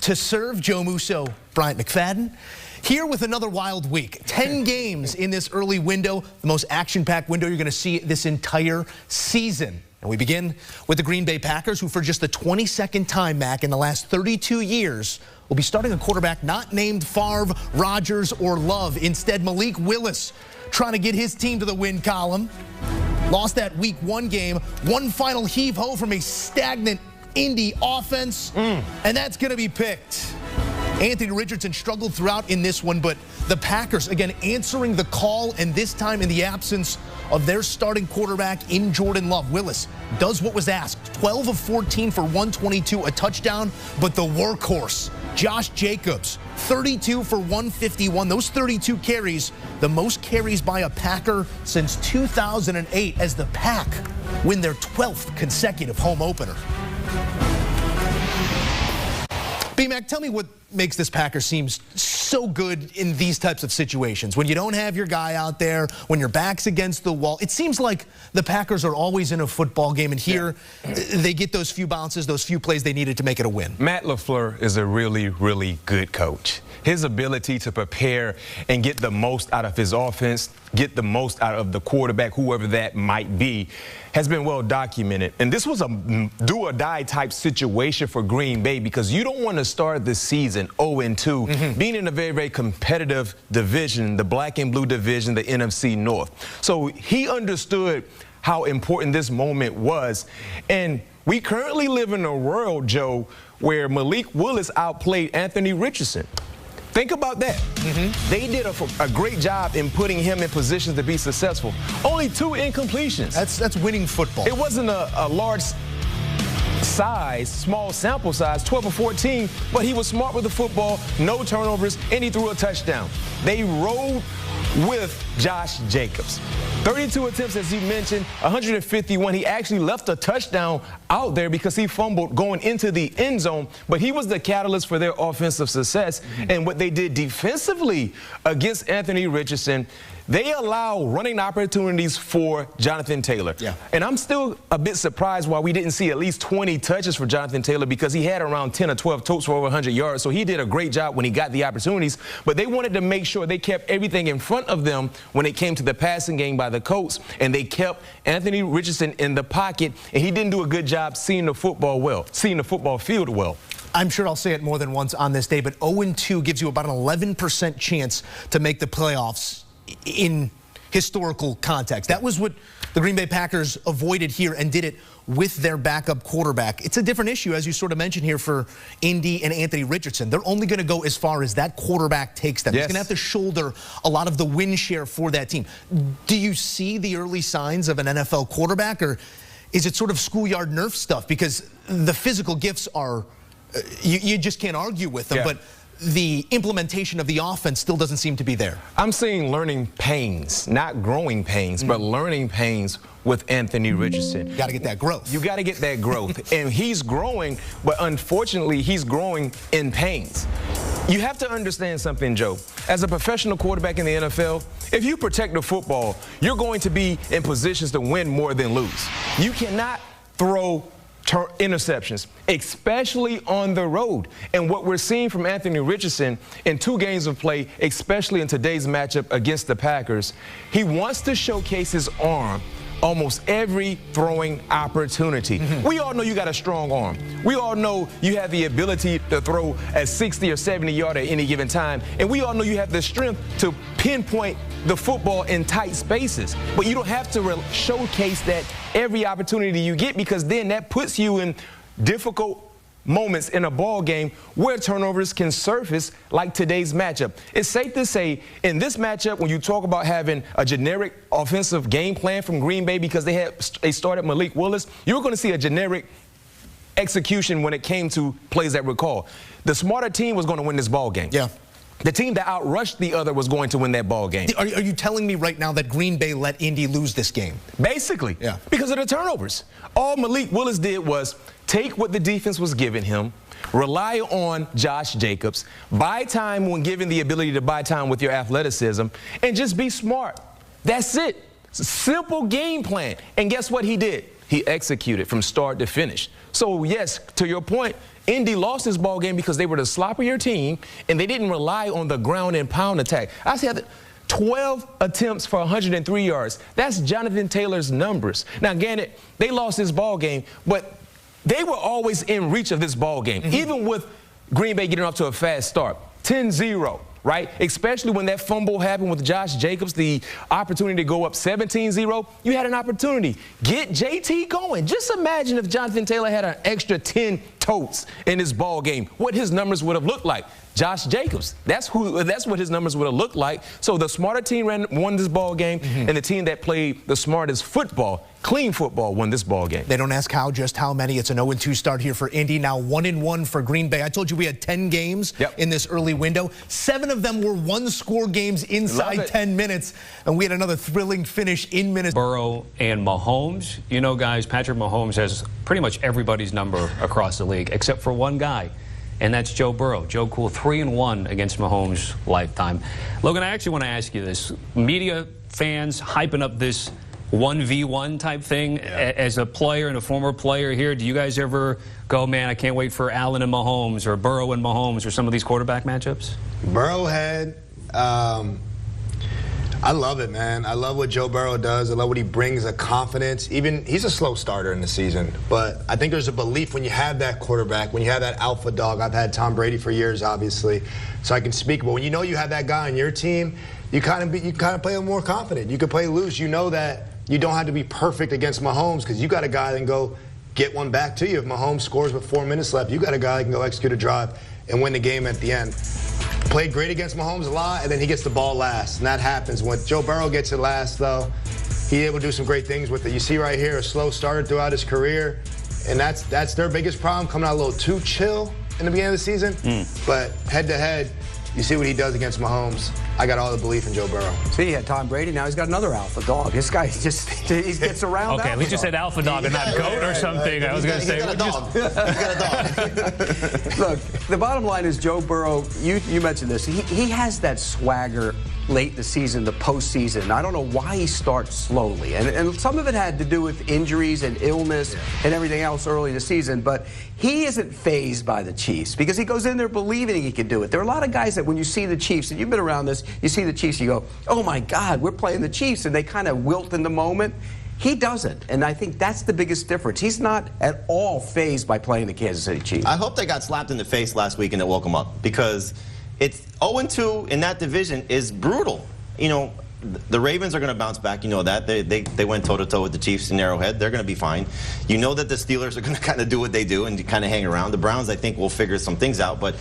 To serve Joe Musso, Bryant McFadden, here with another wild week. 10 games in this early window, the most action-packed window you're going to see this entire season. And we begin with the Green Bay Packers, who for just the 22nd time, Mac, in the last 32 years, will be starting a quarterback not named Favre, Rodgers, or Love. Instead, Malik Willis trying to get his team to the win column. Lost that Week 1 game. One final heave-ho from a stagnant Indy offense, and that's going to be picked. Anthony Richardson struggled throughout in this one, but the Packers, again, answering the call, and this time in the absence of their starting quarterback in Jordan Love. Willis does what was asked. 12 of 14 for 122, a touchdown, but the workhorse, Josh Jacobs, 32 for 151. Those 32 carries, the most carries by a Packer since 2008 as the Pack win their 12th consecutive home opener. B-Mac, tell me what makes this Packers seem so good in these types of situations. When you don't have your guy out there, when your back's against the wall, it seems like the Packers are always in a football game, and here they get those few bounces, those few plays they needed to make it a win. Matt LaFleur is a really, really good coach. His ability to prepare and get the most out of his offense, get the most out of the quarterback, whoever that might be, has been well documented. And this was a do-or-die type situation for Green Bay because you don't want to start the season 0-2, being in a very, very competitive division, the black and blue division, the NFC North. So he understood how important this moment was. And we currently live in a world, Joe, where Malik Willis outplayed Anthony Richardson. Think about that. They did a great job in putting him in positions to be successful. Only 2 incompletions. That's winning football. It wasn't a large size, small sample size, 12 or 14, but he was smart with the football, no turnovers, and he threw a touchdown. They rode with Josh Jacobs. 32 attempts, as you mentioned, 151. He actually left a touchdown out there because he fumbled going into the end zone, but he was the catalyst for their offensive success. And what they did defensively against Anthony Richardson, they allow running opportunities for Jonathan Taylor. And I'm still a bit surprised why we didn't see at least 20 touches for Jonathan Taylor because he had around 10 or 12 totes for over 100 yards. So he did a great job when he got the opportunities. But they wanted to make sure they kept everything in front of them when it came to the passing game by the Colts. And they kept Anthony Richardson in the pocket. And he didn't do a good job seeing the football field well. I'm sure I'll say it more than once on this day, but 0-2 gives you about an 11% chance to make the playoffs in historical context. That was what the Green Bay Packers avoided here and did it with their backup quarterback. It's a different issue, as you sort of mentioned here, for Indy and Anthony Richardson. They're only going to go as far as that quarterback takes them. He's going to have to shoulder a lot of the win share for that team. Do you see the early signs of an NFL quarterback, or is it sort of schoolyard nerf stuff? Because the physical gifts are, you just can't argue with them, but the implementation of the offense still doesn't seem to be there. I'm seeing learning pains, not growing pains, but learning pains with Anthony Richardson. You got to get that growth. You got to get that growth. And he's growing, but unfortunately, he's growing in pains. You have to understand something, Joe. As a professional quarterback in the NFL, if you protect the football, you're going to be in positions to win more than lose. You cannot throw interceptions, especially on the road. And what we're seeing from Anthony Richardson in 2 games of play, especially in today's matchup against the Packers, he wants to showcase his arm almost every throwing opportunity. We all know you got a strong arm. We all know you have the ability to throw a 60 or 70 yard at any given time. And we all know you have the strength to pinpoint the football in tight spaces. But you don't have to showcase that every opportunity you get, because then that puts you in difficult moments in a ball game where turnovers can surface, like today's matchup. It's safe to say in this matchup, when you talk about having a generic offensive game plan from Green Bay because they started Malik Willis, you're going to see a generic execution when it came to plays that recall. The smarter team was going to win this ball game. The team that outrushed the other was going to win that ball game. Are you telling me right now that Green Bay let Indy lose this game? Basically, because of the turnovers. All Malik Willis did was take what the defense was giving him, rely on Josh Jacobs, buy time when given the ability to buy time with your athleticism, and just be smart. That's it. Simple game plan. And guess what he did? He executed from start to finish. So, yes, to your point, Indy lost this ball game because they were the sloppier team, and they didn't rely on the ground and pound attack. I said 12 attempts for 103 yards. That's Jonathan Taylor's numbers. Now, granted, they lost this ball game, but they were always in reach of this ball game, even with Green Bay getting off to a fast start. 10-0. Right? Especially when that fumble happened with Josh Jacobs, the opportunity to go up 17-0, you had an opportunity. Get JT going. Just imagine if Jonathan Taylor had an extra 10 totes in this ball game, what his numbers would have looked like. Josh Jacobs, that's what his numbers would have looked like. So the smarter team won this ball game, and the team that played the smartest football, clean football, won this ball game. They don't ask just how many. It's an 0-2 start here for Indy. Now 1-1 for Green Bay. I told you we had 10 games in this early window. 7 of them were one-score games inside 10 minutes, and we had another thrilling finish in Minnesota. Burrow and Mahomes. You know, guys, Patrick Mahomes has pretty much everybody's number across the league, except for one guy, and that's Joe Burrow. Joe Cool, 3-1 against Mahomes' lifetime. Logan, I actually want to ask you this. Media fans hyping up this 1v1 type thing. As a player and a former player here, do you guys ever go, man, I can't wait for Allen and Mahomes or Burrow and Mahomes or some of these quarterback matchups? Burrowhead, I love it, man. I love what Joe Burrow does. I love what he brings, a confidence. Even he's a slow starter in the season, but I think there's a belief when you have that quarterback, when you have that alpha dog. I've had Tom Brady for years, obviously, so I can speak. But when you know you have that guy on your team, you kind of play a little more confident. You can play loose. You know that you don't have to be perfect against Mahomes because you got a guy that can go get one back to you. If Mahomes scores with 4 minutes left, you got a guy that can go execute a drive and win the game at the end. Played great against Mahomes a lot, and then he gets the ball last, and that happens. When Joe Burrow gets it last, though, he's able to do some great things with it. You see right here, a slow starter throughout his career, and that's their biggest problem, coming out a little too chill in the beginning of the season. But head-to-head, you see what he does against Mahomes. I got all the belief in Joe Burrow. See, he had Tom Brady. Now he's got another alpha dog. This guy he gets around. Okay, at least you said alpha dog and not goat or something. I was going to say. He's got a dog. He's got a dog. Look, the bottom line is Joe Burrow, you mentioned this. He has that swagger late in the season, the postseason. I don't know why he starts slowly. And some of it had to do with injuries and illness and everything else early in the season. But he isn't fazed by the Chiefs because he goes in there believing he can do it. There are a lot of guys that when you see the Chiefs, and you've been around this, you see the Chiefs, you go, oh my God, we're playing the Chiefs, and they kind of wilt in the moment. He doesn't, and I think that's the biggest difference. He's not at all fazed by playing the Kansas City Chiefs. I hope they got slapped in the face last week and it woke him up, because it's 0-2 in that division is brutal. You know, the Ravens are going to bounce back. You know that. They went toe-to-toe with the Chiefs in Arrowhead. They're going to be fine. You know that the Steelers are going to kind of do what they do and kind of hang around. The Browns, I think, will figure some things out, but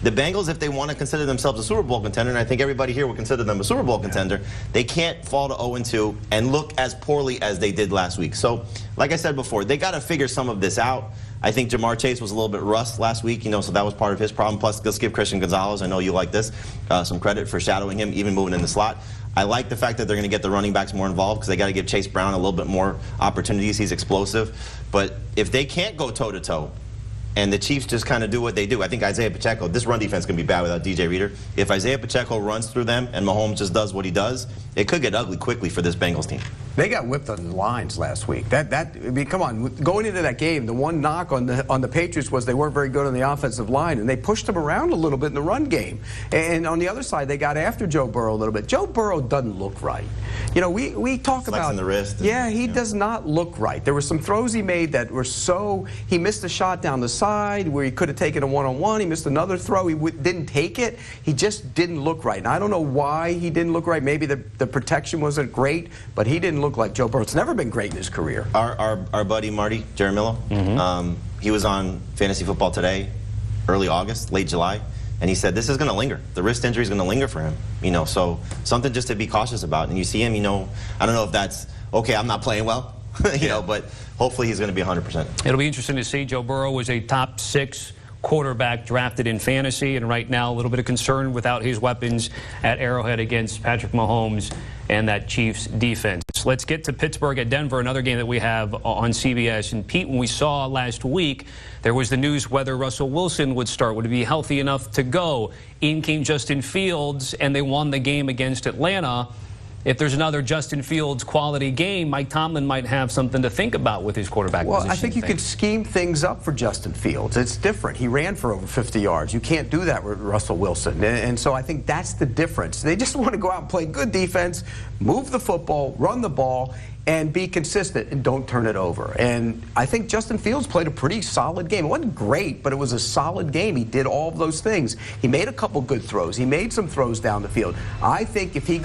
the Bengals, if they want to consider themselves a Super Bowl contender, and I think everybody here would consider them a Super Bowl contender, they can't fall to 0-2 and look as poorly as they did last week. So, like I said before, they got to figure some of this out. I think Jamar Chase was a little bit rust last week, you know, so that was part of his problem. Plus, let's give Christian Gonzalez, I know you like this, some credit for shadowing him, even moving in the slot. I like the fact that they're going to get the running backs more involved because they got to give Chase Brown a little bit more opportunities. He's explosive. But if they can't go toe-to-toe, and the Chiefs just kind of do what they do. I think Isaiah Pacheco, this run defense can be bad without DJ Reader. If Isaiah Pacheco runs through them and Mahomes just does what he does, it could get ugly quickly for this Bengals team. They got whipped on the lines last week. I mean, come on. Going into that game, the one knock on the Patriots was they weren't very good on the offensive line, and they pushed them around a little bit in the run game. And on the other side, they got after Joe Burrow a little bit. Joe Burrow doesn't look right. You know, we talk about the wrist. Yeah, he does not look right. There were some throws he made that were so. He missed a shot down the side where he could have taken a one-on-one. He missed another throw. He didn't take it. He just didn't look right. And I don't know why he didn't look right. Maybe the protection wasn't great, but he didn't look like Joe Burrow. It's never been great in his career. Our buddy Marty Jaramillo, he was on Fantasy Football Today, early August, late July, and he said this is going to linger. The wrist injury is going to linger for him. You know, so something just to be cautious about. And you see him, you know, I don't know if that's okay. I'm not playing well, you know, but hopefully he's going to be 100%. It'll be interesting to see. Joe Burrow was a top 6 quarterback drafted in fantasy, and right now a little bit of concern without his weapons at Arrowhead against Patrick Mahomes and that Chiefs defense. Let's get to Pittsburgh at Denver, another game that we have on CBS. And Pete, when we saw last week, there was the news whether Russell Wilson would start. Would he be healthy enough to go? In came Justin Fields, and they won the game against Atlanta. if there's another Justin Fields quality game, Mike Tomlin might have something to think about with his quarterback position. Well, I think you could scheme things up for Justin Fields. It's different. He ran for over 50 yards. You can't do that with Russell Wilson. And so I think that's the difference. They just want to go out and play good defense, move the football, run the ball, and be consistent and don't turn it over. And I think Justin Fields played a pretty solid game. It wasn't great, but it was a solid game. He did all of those things. He made a couple good throws. He made some throws down the field. I think if he